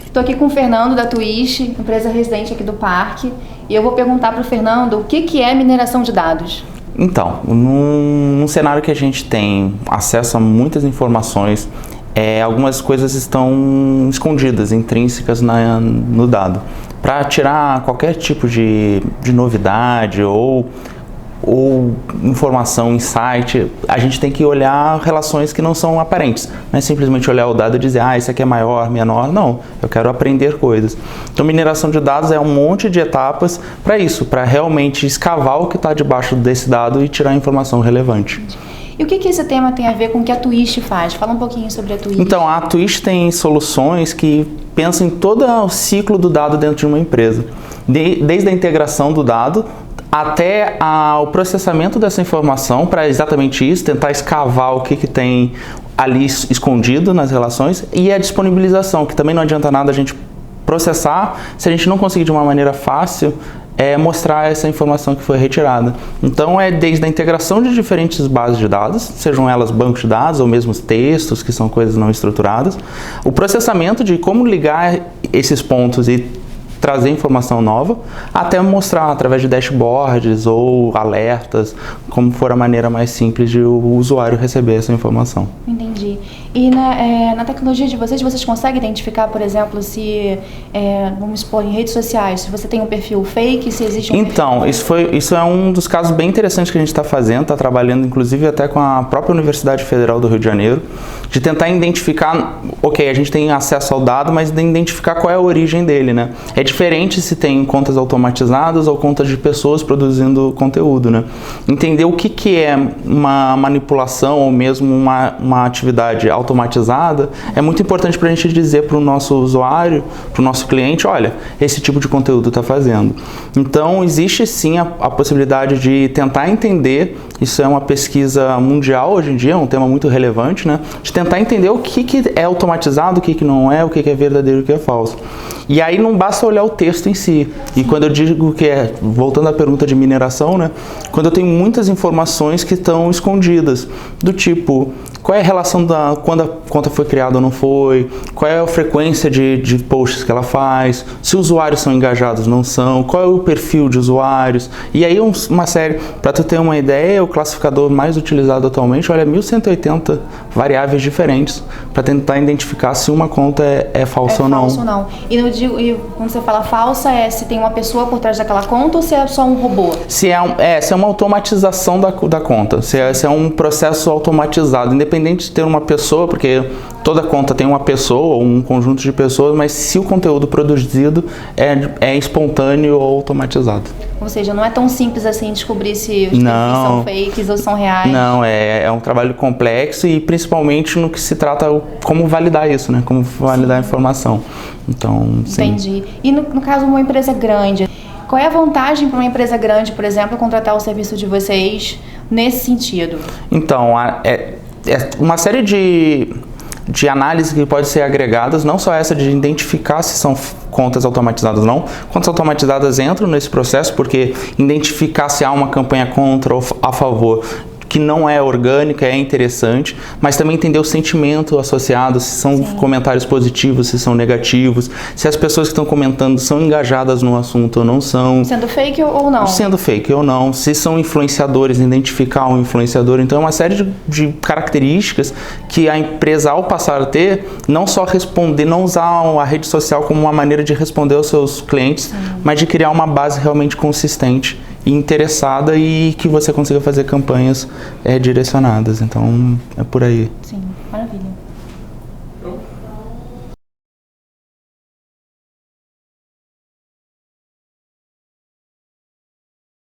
Estou aqui com o Fernando da Twist, empresa residente aqui do parque, e eu vou perguntar para o Fernando o que é mineração de dados. Então, num cenário que a gente tem acesso a muitas informações, algumas coisas estão escondidas, intrínsecas no dado. Para tirar qualquer tipo de novidade ou informação, insight, a gente tem que olhar relações que não são aparentes. Não é simplesmente olhar o dado e dizer, isso aqui é maior, menor. Não, eu quero aprender coisas. Então, mineração de dados é um monte de etapas para isso, para realmente escavar o que está debaixo desse dado e tirar a informação relevante. E o que esse tema tem a ver com o que a Twist faz? Fala um pouquinho sobre a Twist. Então, a Twist tem soluções que pensam em todo o ciclo do dado dentro de uma empresa. Desde a integração do dado até o processamento dessa informação para exatamente isso, tentar escavar o que tem ali escondido nas relações, e a disponibilização, que também não adianta nada a gente processar se a gente não conseguir de uma maneira fácil mostrar essa informação que foi retirada. Então desde a integração de diferentes bases de dados, sejam elas bancos de dados ou mesmo textos, que são coisas não estruturadas, o processamento de como ligar esses pontos e trazer informação nova, até mostrar através de dashboards ou alertas, como for a maneira mais simples de o usuário receber essa informação. Entendi. E na tecnologia de vocês conseguem identificar, por exemplo, se, vamos expor em redes sociais, se você tem um perfil fake, se existe um Então, isso é um dos casos bem interessantes que a gente está fazendo, está trabalhando inclusive até com a própria Universidade Federal do Rio de Janeiro, de tentar identificar, a gente tem acesso ao dado, mas de identificar qual é a origem dele, né? É diferente se tem contas automatizadas ou contas de pessoas produzindo conteúdo, né? Entender o que é uma manipulação ou mesmo uma atividade automatizada é muito importante para a gente dizer para o nosso usuário, para o nosso cliente, olha, esse tipo de conteúdo está fazendo. Então, existe sim a possibilidade de tentar entender, isso é uma pesquisa mundial hoje em dia, é um tema muito relevante, né? De tentar entender o que é automatizado, o que não é, o que é verdadeiro e o que é falso. E aí não basta olhar o texto em si. E quando eu digo que voltando à pergunta de mineração, né? Quando eu tenho muitas informações que estão escondidas, do tipo, qual é a relação quando a conta foi criada ou não foi, qual é a frequência de posts que ela faz, se usuários são engajados ou não são, qual é o perfil de usuários. E aí uma série, para tu ter uma ideia, o classificador mais utilizado atualmente, olha, 1180 variáveis diferentes para tentar identificar se uma conta é falsa ou não. Falsa ou não. E quando você fala falsa, se tem uma pessoa por trás daquela conta ou se é só um robô? Se é uma automatização da conta, se é um processo automatizado, independente de ter uma pessoa, porque toda conta tem uma pessoa ou um conjunto de pessoas, mas se o conteúdo produzido é espontâneo ou automatizado. Ou seja, não é tão simples assim descobrir se os perfis são fakes ou são reais. Não, é um trabalho complexo e principalmente no que se trata como validar isso, né? Como validar a informação. Então, sim. Entendi. E no caso de uma empresa grande, qual é a vantagem para uma empresa grande, por exemplo, contratar o serviço de vocês nesse sentido? Então, uma série de análises que podem ser agregadas, não só essa de identificar se são contas automatizadas ou não. Contas automatizadas entram nesse processo porque identificar se há uma campanha contra ou a favor que não é orgânica, é interessante, mas também entender o sentimento associado, se são comentários positivos, se são negativos, se as pessoas que estão comentando são engajadas no assunto ou não são. Sendo fake ou não. Sendo fake ou não, se são influenciadores, identificar um influenciador. Então é uma série de características que a empresa, ao passar a ter, não só responder, não usar a rede social como uma maneira de responder aos seus clientes, mas de criar uma base realmente consistente e interessada e que você consiga fazer campanhas direcionadas. Então, é por aí. Sim.